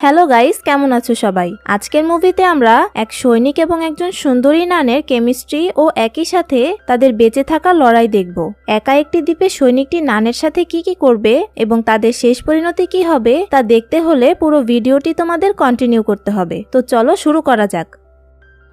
Hello guys, কেমন আছো সবাই? আজকের মুভিতে আমরা এক সৈনিক এবং একজন সুন্দরী নানের কেমিস্ট্রি ও একই সাথে তাদের বেঁচে থাকার লড়াই দেখব। একা একটি দ্বীপে সৈনিকটি নানের সাথে কি কি করবে এবং তাদের শেষ পরিণতি কি হবে তা দেখতে হলে পুরো ভিডিওটি তোমাদের কন্টিনিউ করতে হবে। তো চলো শুরু করা যাক।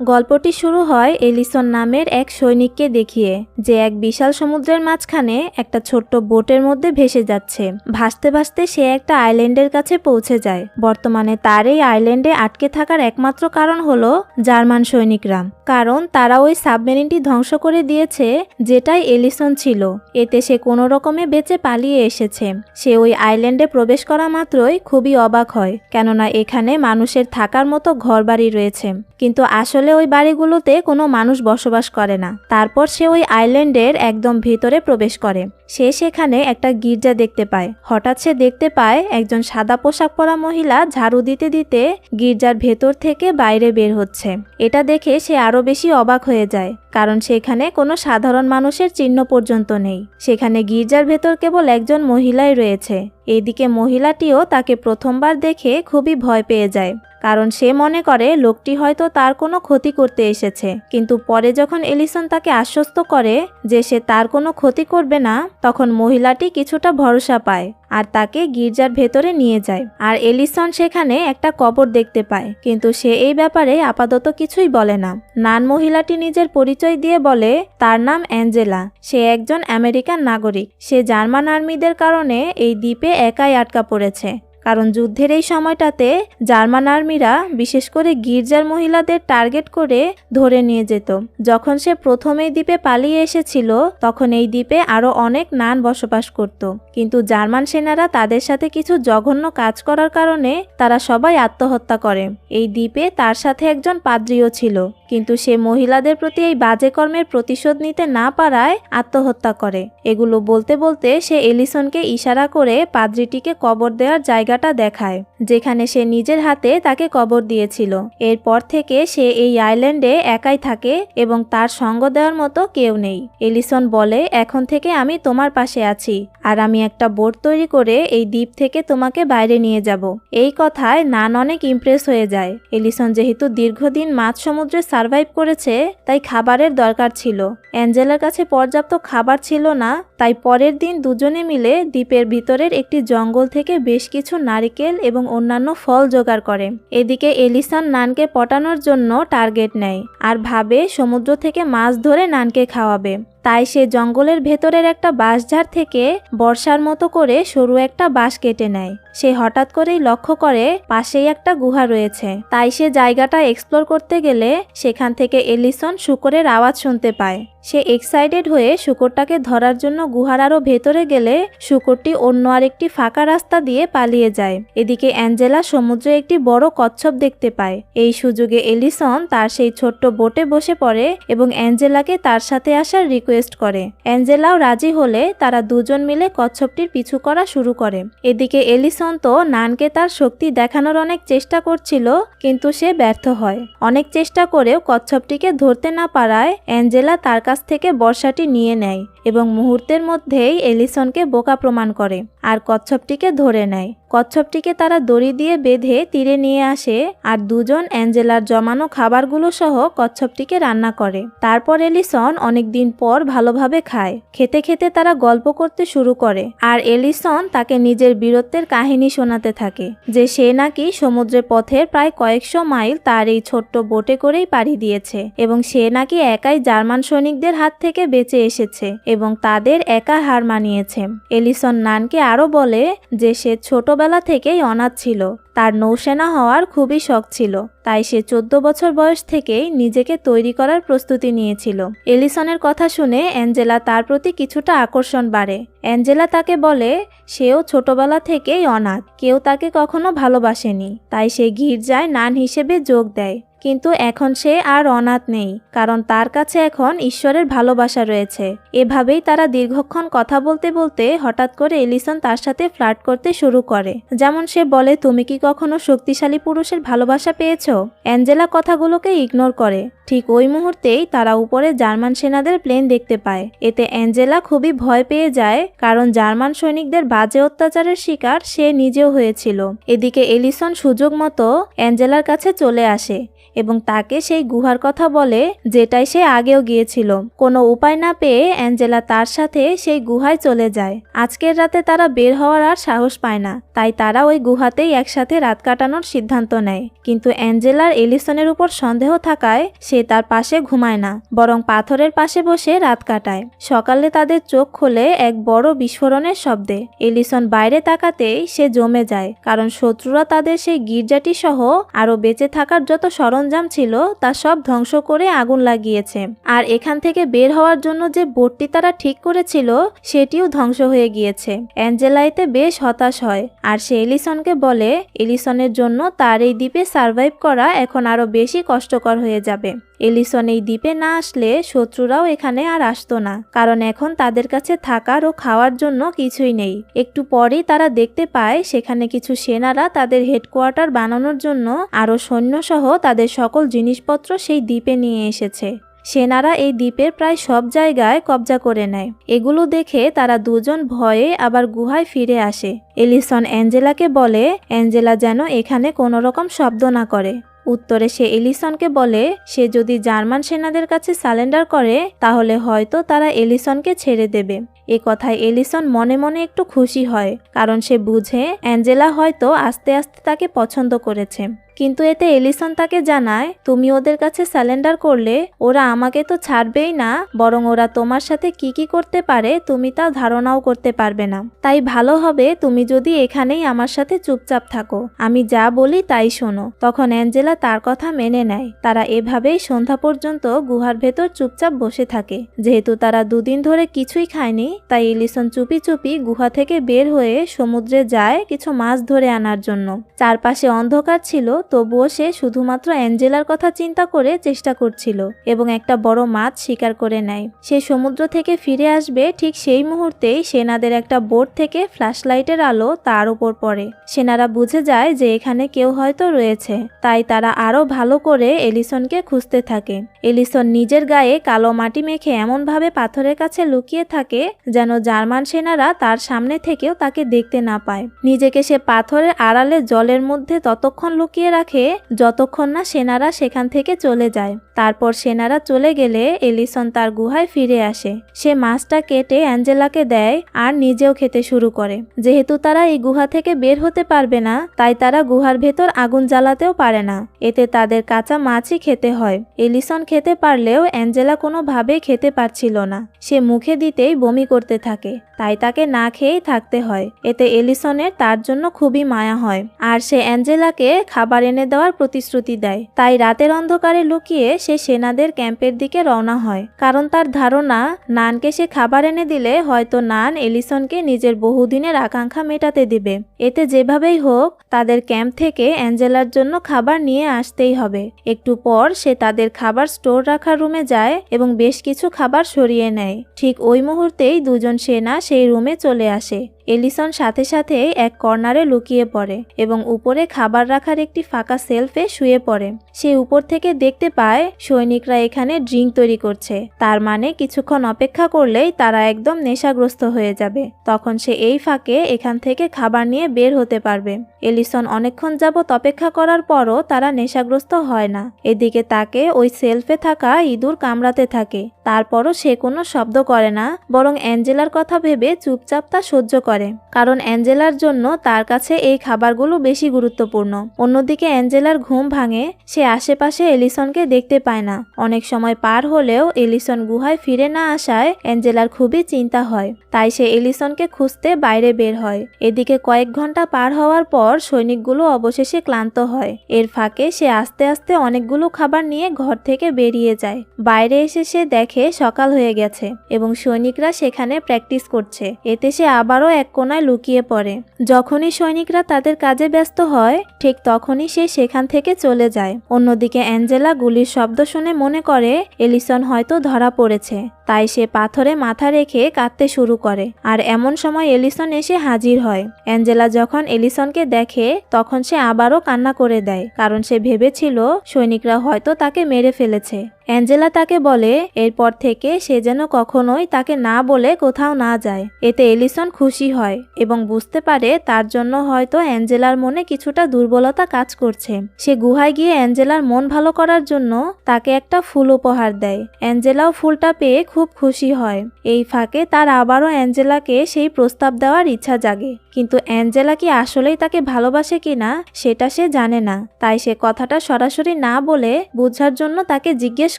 গল্পটি শুরু হয় এলিসন নামের এক সৈনিককে দেখিয়ে, যে এক বিশাল সমুদ্রের মাঝখানে একটা ছোট্ট বোটের মধ্যে ভেসে যাচ্ছে। ভাসতে ভাসতে সে একটা আইল্যান্ডের কাছে পৌঁছে যায়। বর্তমানে তার এই আইল্যান্ডে আটকে থাকার একমাত্র কারণ হলো জার্মান সৈনিকরা, কারণ তারা ওই সাবমেরিনটি ধ্বংস করে দিয়েছে যেটাই এলিসন ছিল। এতে সে কোনো রকমে বেঁচে পালিয়ে এসেছে। সে ওই আইল্যান্ডে প্রবেশ করা মাত্রই খুবই অবাক হয়, কেননা এখানে মানুষের থাকার মতো ঘরবাড়ি রয়েছে, কিন্তু আসলে ওই বাড়িগুলোতে কোনো মানুষ বসবাস করে না। তারপর সে ওই আইল্যান্ডের একদম ভেতরে প্রবেশ করে। সে সেখানে একটা গির্জা দেখতে পায়। হঠাৎ সে দেখতে পায় একজন সাদা পোশাক পরা মহিলা ঝাড়ু দিতে দিতে গির্জার ভেতর থেকে বাইরে বের হচ্ছে। এটা দেখে সে আরো বেশি অবাক হয়ে যায়, কারণ সেখানে কোনো সাধারণ মানুষের চিহ্ন পর্যন্ত নেই। সেখানে গির্জার ভেতর কেবল একজন মহিলাই রয়েছে। এদিকে মহিলাটিও তাকে প্রথমবার দেখে খুবই ভয় পেয়ে যায়, কারণ সে মনে করে লোকটি হয়তো তার কোনো ক্ষতি করতে এসেছে। কিন্তু পরে যখন এলিসন তাকে আশ্বস্ত করে যে সে তার কোনো ক্ষতি করবে না, তখন মহিলাটি কিছুটা ভরসা পায় আর তাকে গির্জার ভেতরে নিয়ে যায়। আর এলিসন সেখানে একটা কবর দেখতে পায়, কিন্তু সে এই ব্যাপারে আপাতত কিছুই বলে না। নান মহিলাটি নিজের পরিচয় দিয়ে বলে তার নাম অ্যাঞ্জেলা। সে একজন আমেরিকান নাগরিক। সে জার্মান আর্মিদের কারণে এই দ্বীপে একাই আটকা পড়েছে, কারণ যুদ্ধের এই সময়টাতে জার্মান আর্মিরা বিশেষ করে গির্জার মহিলাদের টার্গেট করে ধরে নিয়ে যেত। যখন সে প্রথম এই দ্বীপে পালিয়ে এসেছিল, তখন এই দ্বীপে আরো অনেক নান বসবাস করত, কিন্তু জার্মান সেনারা তাদের সাথে কিছু জঘন্য কাজ করার কারণে তারা সবাই আত্মহত্যা করে। এই দ্বীপে তার সাথে একজন পাদ্রীও ছিল, কিন্তু সে মহিলাদের প্রতি এই বাজে কর্মের প্রতিশোধ নিতে না পারায় আত্মহত্যা করে। এগুলো বলতে বলতে সে এলিসনকে ইশারা করে পাদ্রীটিকে কবর দেওয়ার জায়গাটা দেখায়, যেখানে সে নিজের হাতে তাকে কবর দিয়েছিল। এরপর থেকে সে এই আইল্যান্ডে একাই থাকে এবং তার সঙ্গ দেওয়ার মতো কেউ নেই। এলিসন বলে, এখন থেকে আমি তোমার পাশে আছি, আর আমি একটা বোট তৈরি করে এই দ্বীপ থেকে তোমাকে বাইরে নিয়ে যাব। এই কথায় নান অনেক ইমপ্রেস হয়ে যায়। এলিসন যেহেতু দীর্ঘদিন মাঝ সমুদ্রে সার্ভাইভ করেছে, তাই খাবারের দরকার ছিল। অ্যাঞ্জেলার কাছে পর্যাপ্ত খাবার ছিল না, তাই পরের দিন দুজনে মিলে দ্বীপের ভিতরের একটি জঙ্গল থেকে বেশ কিছু নারিকেল এবং অন্যান্য ফল জোগাড় করে। এদিকে এলিসন নানকে পটানোর জন্য টার্গেট নেয় আর ভাবে সমুদ্র থেকে মাছ ধরে নানকে খাওয়াবে। তাই সে জঙ্গলের ভেতরের একটা বাঁশঝাড় থেকে বর্ষার মতো করে সরু একটা বাঁশ কেটে নেয়। সে হঠাৎ করেই লক্ষ্য করে পাশেই একটা গুহা রয়েছে। তাই সে জায়গাটা এক্সপ্লোর করতে গেলে সেখান থেকে এলিসন শূকরের আওয়াজ শুনতে পায়। সে এক্সাইটেড হয়ে শূকরটাকে ধরার জন্য গুহার আরো ভেতরে গেলে শূকরটি অন্য আরেকটি ফাঁকা রাস্তা দিয়ে পালিয়ে যায়। এদিকে অ্যাঞ্জেলা সমুদ্রে একটি বড় কচ্ছপ দেখতে পায়। এই সুযোগে এলিসন তার সেই ছোট্ট বোটে বসে পড়ে এবং অ্যাঞ্জেলাকে তার সাথে আসার রিকোয়েস্ট করে। অ্যাঞ্জেলাও রাজি হলে তারা দুজন মিলে কচ্ছপটির পিছু করা শুরু করে। এদিকে এলিসন তো নানকে তার শক্তি দেখানোর অনেক চেষ্টা করছিল, কিন্তু সে ব্যর্থ হয়। অনেক চেষ্টা করেও কচ্ছপটিকে ধরতে না পারায় অ্যাঞ্জেলা তার কাছ থেকে বর্ষাটি নিয়ে নেয় এবং মুহূর্তের মধ্যেই এলিসনকে বোকা প্রমাণ করে আর কচ্ছপটিকে ধরে নেয়। কচ্ছপটিকে তারা দড়ি দিয়ে বেঁধে তীরে নিয়ে আসে আর দুজন অ্যাঞ্জেলার জমানো খাবারগুলো সহ কচ্ছপটিকে রান্না করে। তারপর এলিসন অনেকদিন পর ভালোভাবে খায়। খেতে খেতে তারা গল্প করতে শুরু করে আর এলিসন তাকে নিজের বীরত্বের কাহিনী শোনাতে থাকে, যে সে নাকি সমুদ্রের পথের প্রায় কয়েকশো মাইল তার এই ছোট্ট বোটে করেই পাড়ি দিয়েছে এবং সে নাকি একাই জার্মান সৈনিকদের হাত থেকে বেঁচে এসেছে এবং তাদের একা হার মানিয়েছে। এলিসন নানকে আরো বলে যে সে ছোটবেলা থেকেই অনাথ ছিল, তার নৌসেনা হওয়ার খুবই শখ ছিল, তাই সে 14 বছর বয়স থেকেই নিজেকে তৈরি করার প্রস্তুতি নিয়েছিল। এলিসনের কথা শুনে অ্যাঞ্জেলা তার প্রতি কিছুটা আকর্ষণ বাড়ে। অ্যাঞ্জেলা তাকে বলে সেও ছোটবেলা থেকেই অনাথ, কেউ তাকে কখনো ভালোবাসেনি, তাই সে গির্জায় নান হিসেবে যোগ দেয়। কিন্তু এখন সে আর অনাথ নেই, কারণ তার কাছে এখন ঈশ্বরের ভালোবাসা রয়েছে। এভাবেই তারা দীর্ঘক্ষণ কথা বলতে বলতে হঠাৎ করে এলিসন তার সাথে ফ্লার্ট করতে শুরু করে। যেমন সে বলে, তুমি কি কখনো শক্তিশালী পুরুষের ভালোবাসা পেয়েছো? অ্যাঞ্জেলা কথাগুলোকে ইগনোর করে। ঠিক ওই মুহূর্তেই তারা উপরে জার্মান সেনাদের প্লেন দেখতে পায়। এতে অ্যাঞ্জেলা খুবই ভয় পেয়ে যায়, কারণ জার্মান সৈনিকদের বাজে অত্যাচারের শিকার সে নিজেও হয়েছিল। এদিকে এলিসন সুযোগ মতো অ্যাঞ্জেলার কাছে চলে আসে এবং তাকে সেই গুহার কথা বলে, যেটাই সে আগেও গিয়েছিল। কোনো উপায় না পেয়ে অ্যাঞ্জেলা তার সাথে সেই গুহায় চলে যায়। আজকের রাতে তারা বের হওয়ার আর সাহস পায় না, তাই তারা ওই গুহাতেই একসাথে রাত কাটানোর সিদ্ধান্ত নেয়। কিন্তু অ্যাঞ্জেলার এলিসনের উপর সন্দেহ থাকায় সে তার পাশে ঘুমায় না, বরং পাথরের পাশে বসে রাত কাটায়। সকালে তাদের চোখ খোলে এক বড় বিস্ফোরণের শব্দে। এলিসন বাইরে তাকাতেই সে জমে যায়, কারণ শত্রুরা তাদের সেই গির্জাটি সহ আরো বেঁচে থাকার যত সরঞ্জাম ছিল তা সব ধ্বংস করে আগুন লাগিয়েছে। আর এখান থেকে বের হওয়ার জন্য যে বোটটি তারা ঠিক করেছিল সেটিও ধ্বংস হয়ে গিয়েছে। অ্যাঞ্জেলা এতে বেশ হতাশ হয়, আর সে এলিসনকে বলে এলিসনের জন্য তার এই দ্বীপে সার্ভাইভ করা এখন আরো বেশি কষ্টকর হয়ে যাবে। এলিসন এই দ্বীপে না আসলে শত্রুরাও এখানে আর আসতো না, কারণ এখন তাদের কাছে থাকার ও খাওয়ার জন্য কিছুই নেই। একটু পরেই তারা দেখতে পায় সেখানে কিছু সেনারা তাদের হেডকোয়ার্টার বানানোর জন্য আরো সৈন্যসহ তাদের সকল জিনিসপত্র সেই দ্বীপে নিয়ে এসেছে। সেনারা এই দ্বীপের প্রায় সব জায়গায় কবজা করে নেয়। এগুলো দেখে তারা দুজন ভয়ে আবার গুহায় ফিরে আসে। এলিসন অ্যাঞ্জেলাকে বলে অ্যাঞ্জেলা যেন এখানে কোনো রকম শব্দ না করে। উত্তরে সে এলিসনকে বলে সে যদি জার্মান সেনাদের কাছে সারেন্ডার করে তাহলে হয়তো তারা এলিসনকে ছেড়ে দেবে। এ কথায় এলিসন মনে মনে একটু খুশি হয়, কারণ সে বুঝে অ্যাঞ্জেলা হয়তো আস্তে আস্তে তাকে পছন্দ করেছে। কিন্তু এতে এলিসন তাকে জানায়, তুমি ওদের কাছে সারেন্ডার করলে ওরা আমাকে তো ছাড়বেই না, বরং ওরা তোমার সাথে কি কি করতে পারে তুমি তা ধারণাও করতে পারবে না। তাই ভালো হবে তুমি যদি এখানেই আমার সাথে চুপচাপ থাকো, আমি যা বলি তাই শোনো। তখন অ্যাঞ্জেলা তার কথা মেনে নেয়। তারা এভাবেই সন্ধ্যা পর্যন্ত গুহার ভেতর চুপচাপ বসে থাকে। যেহেতু তারা দুদিন ধরে কিছুই খায়নি, তাই এলিসন চুপি চুপি গুহা থেকে বের হয়ে সমুদ্রে যায় কিছু মাছ ধরে আনার জন্য। চারপাশে অন্ধকার ছিল, তবুও সে শুধুমাত্র অ্যাঞ্জেলার কথা চিন্তা করে চেষ্টা করছিল এবং একটা বড় মাছ শিকার করে নেয়। সে সমুদ্র থেকে ফিরে আসবে ঠিক সেই মুহূর্তেই সেনাদের একটা বোট থেকে ফ্ল্যাশলাইটের আলো তার উপর পড়ে। সেনারা বুঝে যায় যে এখানে কেউ হয়তো রয়েছে, তাই তারা আরো ভালো করে এলিসনকে খুঁজতে থাকে। এলিসন নিজের গায়ে কালো মাটি মেখে এমনভাবে পাথরের কাছে লুকিয়ে থাকে যেন জার্মান সেনারা তার সামনে থেকেও তাকে দেখতে না পায়। নিজেকে সে পাথরের আড়ালে জলের মধ্যে ততক্ষণ লুকিয়ে রাখে যতক্ষণ না সেনারা সেখান থেকে চলে যায়। তারপর সেনারা চলে গেলে এলিসন তার গুহায় ফিরে আসে। সে মাছটা কেটে অ্যাঞ্জেলাকে দেয় আর নিজেও খেতে শুরু করে। যেহেতু তারা এই গুহা থেকে বের হতে পারবে না, তাই তারা গুহার ভেতর আগুন জ্বালাতেও পারে না। এতে তাদের কাঁচা মাছই খেতে হয়। এলিসন খেতে পারলেও অ্যাঞ্জেলা কোনোভাবেই খেতে পারছিল না। সে মুখে দিতেই বমি করতে থাকে, তাই তাকে না খেয়েই থাকতে হয়। এতে এলিসনের তার জন্য খুবই মায়া হয়, আর সে অ্যাঞ্জেলাকে খাবার এনে দেওয়ার প্রতিশ্রুতি দেয়। তাই রাতের অন্ধকারে লুকিয়ে সে সেনাদের ক্যাম্পের দিকে রওনা হয়, কারণ তার ধারণা নানকে সে খাবার এনে দিলে হয়তো নান এলিসনকে নিজের বহুদিনের আকাঙ্ক্ষা মেটাতে দিবে। এতে যেভাবেই হোক তাদের ক্যাম্প থেকে অ্যাঞ্জেলার জন্য খাবার নিয়ে আসতেই হবে। একটু পর সে তাদের খাবার স্টোর রাখার রুমে যায় এবং বেশ কিছু খাবার সরিয়ে নেয়। ঠিক ওই মুহূর্তেই দুজন সেনা সেই রুমে চলে আসে। এলিসন সাথে সাথে এক কর্নারে লুকিয়ে পড়ে এবং উপরে খাবার রাখার একটি ফাঁকা সেলফে শুয়ে পড়ে। সে উপর থেকে দেখতে পায় সৈনিকরা এখানে ড্রিঙ্ক তৈরি করছে, তার মানে কিছুক্ষণ অপেক্ষা করলেই তারা একদম নেশাগ্রস্ত হয়ে যাবে। তখন সে এই ফাঁকে এখান থেকে খাবার নিয়ে বের হতে পারবে। এলিসন অনেকক্ষণ যাবৎ অপেক্ষা করার পরও তারা নেশাগ্রস্ত হয় না। এদিকে তাকে ওই সেলফে থাকা ইঁদুর কামড়াতে থাকে, তারপরও সে কোনো শব্দ করে না, বরং অ্যাঞ্জেলার কথা ভেবে চুপচাপ তা সহ্য করে, কারণ অ্যাঞ্জেলার জন্য তার কাছে এই খাবারগুলো বেশি গুরুত্বপূর্ণ। অন্যদিকে অ্যাঞ্জেলার ঘুম ভাঙে। সে আশেপাশে এলিসনকে দেখতে পায় না। অনেক সময় পার হলেও এলিসন গুহায় ফিরে না আসায় অ্যাঞ্জেলার খুবই চিন্তা হয়, তাই সে এলিসনকে খুঁজতে বাইরে বের হয়। এদিকে কয়েক ঘন্টা পার হওয়ার পর সৈনিকগুলো অবশেষে ক্লান্ত হয়। এর ফাঁকে সে আস্তে আস্তে অনেকগুলো খাবার নিয়ে ঘর থেকে বেরিয়ে যায়। বাইরে এসে সে দেখে সকাল হয়ে গেছে এবং সৈনিকরা সেখানে প্র্যাকটিস করছে। এতে সে আবারও এক কোণায় লুকিয়ে পড়ে। যখনই সৈনিকরা তাদের কাজে ব্যস্ত হয় ঠিক তখনই সে সেখান থেকে চলে যায়। অন্যদিকে অ্যাঞ্জেলা গুলির শব্দ শুনে মনে করে এলিসন হয়তো ধরা পড়েছে, তাই সে পাথরে মাথা রেখে কাঁদতে শুরু করে। আর এমন সময় এলিসন এসে হাজির হয়। অ্যাঞ্জেলা যখন এলিসনকে দেখে তখন সে আবারও কান্না করে দেয়, কারণ সে ভেবেছিল সৈনিকরা হয়তো তাকে মেরে ফেলেছে। অ্যাঞ্জেলা তাকে বলে এরপর থেকে সে যেন কখনোই তাকে না বলে কোথাও না যায়। এতে এলিসন খুশি হয় এবং বুঝতে পারে তার জন্য হয়তো অ্যাঞ্জেলার মনে কিছুটা দুর্বলতা কাজ করছে। সে গুহায় গিয়ে অ্যাঞ্জেলার মন ভালো করার জন্য তাকে একটা ফুল উপহার দেয়। অ্যাঞ্জেলাও ফুলটা পেয়ে খুব খুশি হয়। এই ফাঁকে তার আবারও অ্যাঞ্জেলাকে সেই প্রস্তাব দেওয়ার ইচ্ছা জাগে, কিন্তু অ্যাঞ্জেলা কি আসলেই তাকে ভালোবাসে কিনা সেটা সে জানে না। তাই সে কথাটা সরাসরি না বলে বোঝার জন্য তাকে জিজ্ঞেস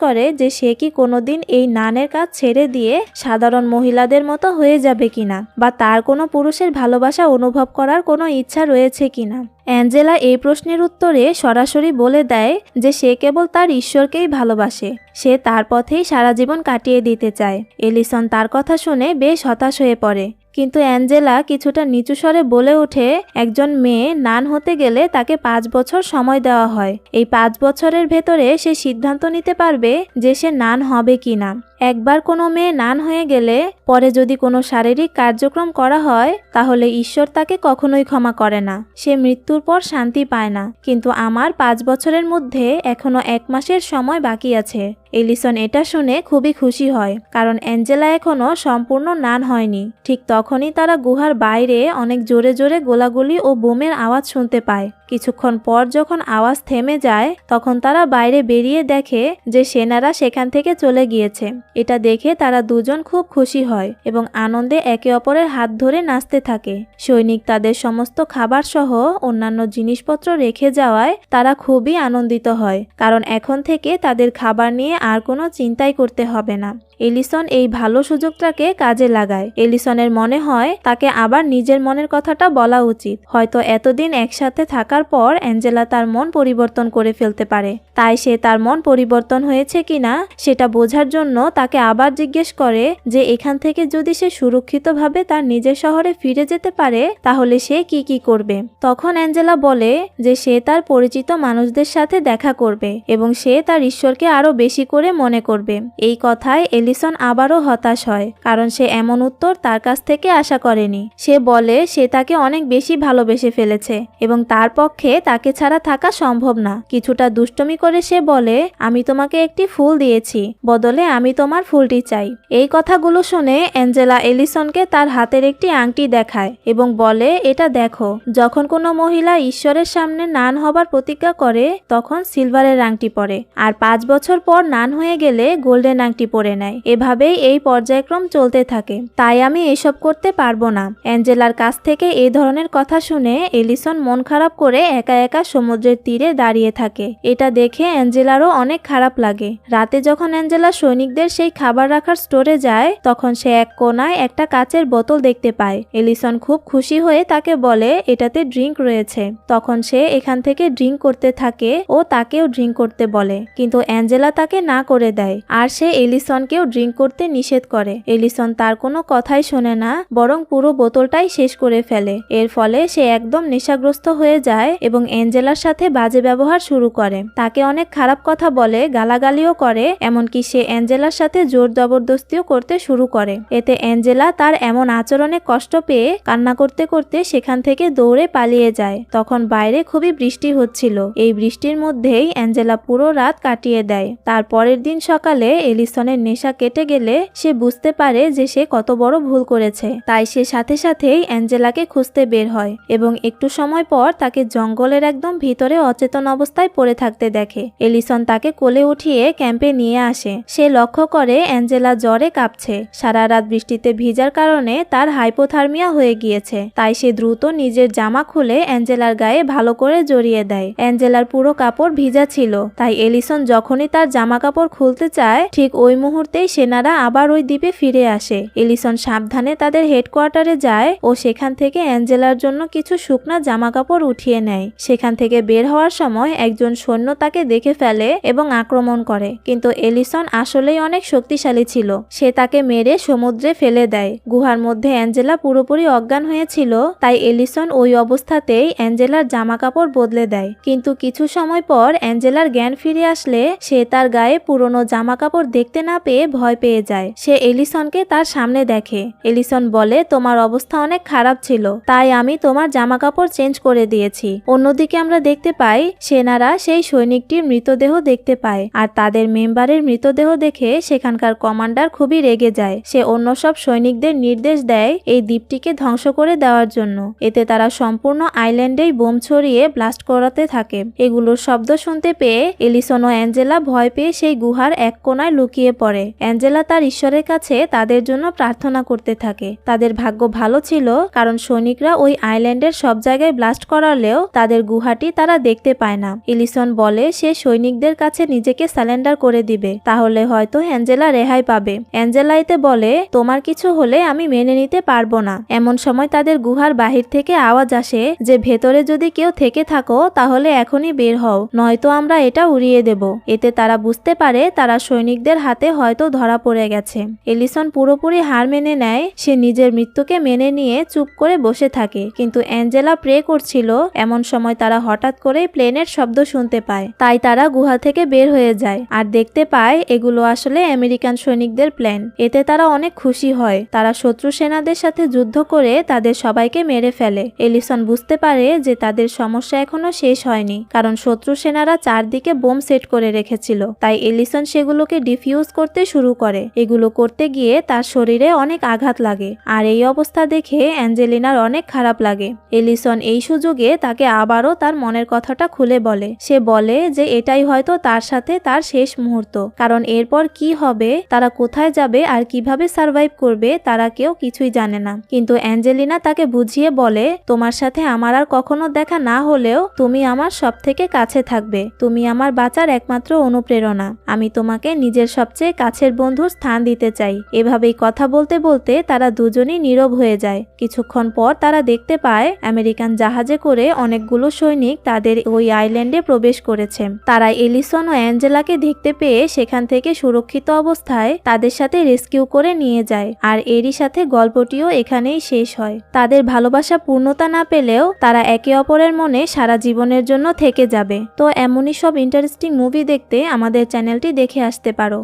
করে যে সে কি কোনোদিন এই নানের কাজ ছেড়ে দিয়ে সাধারণ মহিলাদের মতো হয়ে যাবে কিনা, বা তার কোনো পুরুষের ভালোবাসা অনুভব করার কোনো ইচ্ছা রয়েছে কিনা। অ্যাঞ্জেলা এই প্রশ্নের উত্তরে সরাসরি বলে দেয় যে সে কেবল তার ঈশ্বরকেই ভালোবাসে, সে তার পথেই সারা জীবন কাটিয়ে দিতে চায়। এলিসন তার কথা শুনে বেশ হতাশ হয়ে পড়ে, কিন্তু অ্যাঞ্জেলা কিছুটা নিচু স্বরে বলে ওঠে একজন মেয়ে নান হতে গেলে তাকে 5 বছর সময় দেওয়া হয়। এই 5 বছরের ভেতরে সে সিদ্ধান্ত নিতে পারবে যে সে নান হবে কিনা। একবার কোনো মেয়ে নান হয়ে গেলে পরে যদি কোনো শারীরিক কার্যক্রম করা হয় তাহলে ঈশ্বর তাকে কখনোই ক্ষমা করে না, সে মৃত্যুর পর শান্তি পায় না। কিন্তু আমার 5 বছরের মধ্যে এখনো 1 মাসের সময় বাকি আছে। এলিসন এটা শুনে খুবই খুশি হয়, কারণ অ্যাঞ্জেলা এখনো সম্পূর্ণ নান হয়নি। ঠিক তখনই তারা গুহার বাইরে অনেক জোরে জোরে গোলাগুলি ও বোমের আওয়াজ শুনতে পায়। কিছুক্ষণ পর যখন আওয়াজ থেমে যায় তখন তারা বাইরে বেরিয়ে দেখে যে সেনারা সেখান থেকে চলে গিয়েছে। এটা দেখে তারা দুজন খুব খুশি হয় এবং আনন্দে একে অপরের হাত ধরে নাচতে থাকে। সৈনিক তাদের সমস্ত খাবার সহ অন্যান্য জিনিসপত্র রেখে যাওয়ায় তারা খুবই আনন্দিত হয়, কারণ এখন থেকে তাদের খাবার নিয়ে আর কোনো চিন্তাই করতে হবে না। এলিসন এই ভালো সুযোগটাকে কাজে লাগায়। এলিসনের মনে হয় তাকে আবার নিজের মনের কথাটা বলা উচিত। হয়তো এতদিন একসাথে থাকার পর অ্যাঞ্জেলা তার মন পরিবর্তন করে ফেলতে পারে, তাই সে তার মন পরিবর্তন হয়েছে কিনা সেটা বোঝার জন্য তাকে আবার জিজ্ঞেস করে যে এখান থেকে যদি সে সুরক্ষিতভাবে তার নিজের শহরে ফিরে যেতে পারে তাহলে সে কি কি করবে। তখন অ্যাঞ্জেলা বলে যে সে তার পরিচিত মানুষদের সাথে দেখা করবে এবং সে তার ঈশ্বরকে আরো বেশি করে মনে করবে। এই কথায় এলিসন আবারও হতাশ হয়, কারণ সে এমন উত্তর তার কাছ থেকে আশা করেনি। সে বলে সে তাকে অনেক বেশি ভালোবেসে ফেলেছে এবং তার পক্ষে তাকে ছাড়া থাকা সম্ভব না। কিছুটা দুষ্টমি করে সে বলে আমি তোমাকে একটি ফুল দিয়েছি, বদলে আমি তোমার ফুলটি চাই। এই কথাগুলো শুনে অ্যাঞ্জেলা এলিসনকে তার হাতের একটি আংটি দেখায় এবং বলে এটা দেখো, যখন কোনো মহিলা ঈশ্বরের সামনে নান হবার প্রতিজ্ঞা করে তখন সিলভারের আংটি পরে, আর 5 বছর পর নান হয়ে গেলে গোল্ডেন আংটি পরে নেয়। এভাবেই এই পর্যায়ক্রম চলতে থাকে, তাই আমি এসব করতে পারবো না। অ্যাঞ্জেলার কাছ থেকে এই ধরনের কথা শুনে এলিসন মন খারাপ করে একা একা সমুদ্রের তীরে দাঁড়িয়ে থাকে। এটা দেখে অ্যাঞ্জেলারও অনেক খারাপ লাগে। রাতে যখন অ্যাঞ্জেলা সৈনিকদের সেই খাবার রাখার স্টোরে যায় তখন সে এক কোণায় একটা কাচের বোতল দেখতে পায়। এলিসন খুব খুশি হয়ে তাকে বলে এটাতে ড্রিঙ্ক রয়েছে। তখন সে এখান থেকে ড্রিঙ্ক করতে থাকে ও তাকেও ড্রিঙ্ক করতে বলে, কিন্তু অ্যাঞ্জেলা তাকে না করে দেয় আর সে এলিসনকেও ড্রিঙ্ক করতে নিষেধ করে। এলিসন তার কোনো কথাই শোনে না, বরং পুরো বোতলটাই শেষ করে ফেলে। এর ফলে সে একদম নেশাগ্রস্ত হয়ে যায় এবং অ্যাঞ্জেলার সাথে বাজে ব্যবহার শুরু করে। তাকে অনেক খারাপ কথা বলে, গালাগালিও করে, এমনকি সে অ্যাঞ্জেলার সাথে জোর জবরদস্তিও করতে শুরু করে। এতে অ্যাঞ্জেলা তার এমন আচরণে কষ্ট পেয়ে কান্না করতে করতে সেখান থেকে দৌড়ে পালিয়ে যায়। তখন বাইরে খুবই বৃষ্টি হচ্ছিল। এই বৃষ্টির মধ্যেই অ্যাঞ্জেলা পুরো রাত কাটিয়ে দেয়। তার পরের দিন সকালে এলিসনের নেশা কেটে গেলে সে বুঝতে পারে যে সে কত বড় ভুল করেছে। তাই সে সাথে সাথেই অ্যাঞ্জেলাকে খুঁজতে বের হয় এবং একটু সময় পর তাকে জঙ্গলের একদম ভিতরে অচেতন অবস্থায় পড়ে থাকতে দেখে। এলিসন তাকে কোলে উঠিয়ে ক্যাম্পে নিয়ে আসে। সে লক্ষ্য করে অ্যাঞ্জেলা জ্বরে কাঁপছে। সারা রাত বৃষ্টিতে ভিজার কারণে তার হাইপোথার্মিয়া হয়ে গিয়েছে। তাই সে দ্রুত নিজের জামা খুলে অ্যাঞ্জেলার গায়ে ভালো করে জড়িয়ে দেয়। অ্যাঞ্জেলার পুরো কাপড় ভিজা ছিল, তাই এলিসন যখনই তার জামা কাপড় খুলতে চায় ঠিক ওই মুহূর্তেই সেনারা আবার ওই দ্বীপে ফিরে আসে। এলিসন সাবধানে তাদের হেডকোয়ার্টারে যায় ও সেখান থেকে অ্যাঞ্জেলার জন্য কিছু শুকনা জামা কাপড় উঠিয়ে নেয়। সেখান থেকে বের হওয়ার সময় একজন সৈন্য তাকে দেখে ফেলে এবং আক্রমণ করে, কিন্তু এলিসন আসলেই অনেক শক্তিশালী ছিল। সে তাকে মেরে সমুদ্রে ফেলে দেয়। গুহার মধ্যে অ্যাঞ্জেলা পুরোপুরি অজ্ঞান হয়েছিল, তাই এলিসন ওই অবস্থাতেই অ্যাঞ্জেলার জামাকাপড় বদলে দেয়। কিন্তু কিছু সময় পর অ্যাঞ্জেলার জ্ঞান ফিরে আসলে সে তার গায়ে পুরনো জামাকাপড় দেখতে না পেয়ে ভয় পেয়ে যায়। সে এলিসনকে তার সামনে দেখে। এলিসন বলে, তোমার অবস্থা অনেক খারাপ ছিল, তাই আমি তোমার জামাকাপড় চেঞ্জ করে দিয়েছি। অন্যদিকে আমরা দেখতে পাই সেনারা সেই সৈনিকটির মৃতদেহ দেখতে পায়, আর তাদের মেম্বারের মৃতদেহ দেখে সেখানকার কমান্ডার খুবই রেগে যায়। সে অন্য সব সৈনিকদের নির্দেশ দেয় এই দ্বীপটিকে ধ্বংস করে দেওয়ার জন্য। এতে তারা সম্পূর্ণ আইল্যান্ডেই বোম ছড়িয়ে ব্লাস্ট করাতে থাকে। এগুলোর শব্দ শুনতে পেয়ে এলিসন ও অ্যাঞ্জেলা ভয় পেয়ে সেই গুহার এক কোণায় লুকিয়ে পড়ে। অ্যাঞ্জেলা তার ঈশ্বরের কাছে তাদের জন্য প্রার্থনা করতে থাকে। তাদের ভাগ্য ভালো ছিল, কারণ সৈনিকরা ওই আইল্যান্ডের সব জায়গায় ব্লাস্ট করালেও তাদের গুহাটি তারা দেখতে পায় না। এলিসন বলে সে সৈনিকদের কাছে নিজেকে সারেন্ডার করে দিবে, তাহলে হয়তো অ্যাঞ্জেলা রেহাই পাবে। অ্যাঞ্জেলা এতে বলে, তোমার কিছু হলে আমি মেনে নিতে পারবো না। এমন সময় তাদের গুহার বাহির থেকে আওয়াজ আসে যে ভেতরে যদি কেউ থেকে থাকো তাহলে এখনই বের হও, নয়তো আমরা এটা উড়িয়ে দেব। এতে তারা বুঝতে পারে তারা সৈনিকদের হাতে হয়তো ধরা পড়ে গেছে। এলিসন পুরোপুরি হার মেনে নেয়। সে নিজের মৃত্যুকে মেনে নিয়ে চুপ করে বসে থাকে, কিন্তু অ্যাঞ্জেলা প্রে করছিল। এমন সময় তারা হঠাৎ করেই প্লেনের শব্দ শুনতে পায়, তাই তারা গুহা থেকে বের হয়ে যায় আর দেখতে পায় এগুলো আসলে আমেরিকান সৈনিকদের প্লেন। এতে তারা অনেক খুশি হয়। তারা শত্রু সেনাদের সাথে যুদ্ধ করে তাদের সবাইকে মেরে ফেলে। এলিসন বুঝতে পারে যে তাদের সমস্যা এখনো শেষ হয়নি, কারণ শত্রু সেনারা চারদিকে বোম সেট করে রেখেছিল। তাই এলিসন সেগুলোকে ডিফিউজ করতে শুরু করে। এগুলো করতে গিয়ে তার শরীরে অনেক আঘাত লাগে, আর এই অবস্থা দেখে অ্যাঞ্জেলিনার অনেক খারাপ লাগে। এলিসন এই সুযোগে তাকে আবারও তার মনের কথাটা খুলে বলে। সে বলে যে এটাই হয়তো তার সাথে তার শেষ মুহূর্ত, কারণ এরপর কি হবে, তারা কোথায় যাবে আর কিভাবে সার্ভাইভ করবে তারা কেউ কিছুই জানে না। কিন্তু অ্যাঞ্জেলিনা তাকে বুঝিয়ে বলে, তোমার সাথে আমার আর কখনো দেখা না হলেও তুমি আমার সব থেকে কাছে থাকবে। তুমি আমার বাঁচার একমাত্র অনুপ্রেরণা। আমি তোমাকে নিজের সবচেয়ে কাছের বন্ধুর স্থান দিতে চাই। এভাবেই কথা বলতে বলতে তারা দুজনই নীরব হয়ে যায়। কিছুক্ষণ পর তারা দেখতে পায় আমেরিকান জাহাজে করে অনেকগুলো সৈনিক তাদের ওই আইল্যান্ডে প্রবেশ করেছে। তারা এলিসন ও অ্যাঞ্জেলাকে দেখতে পেয়ে সেখান থেকে সুরক্ষিত অবস্থায় তাদের সাথে রেস্কিউ করে নিয়ে যায়। আর এরই সাথে গল্পটিও এখানেই শেষ হয়। তাদের ভালোবাসা পূর্ণতা না পেলেও তারা একে অপরের মনে সারা জীবনের জন্য থেকে যাবে। তো এমনই সব ইন্টারেস্টিং মুভি দেখতে আমাদের চ্যানেলটি দেখে আসতে পারো।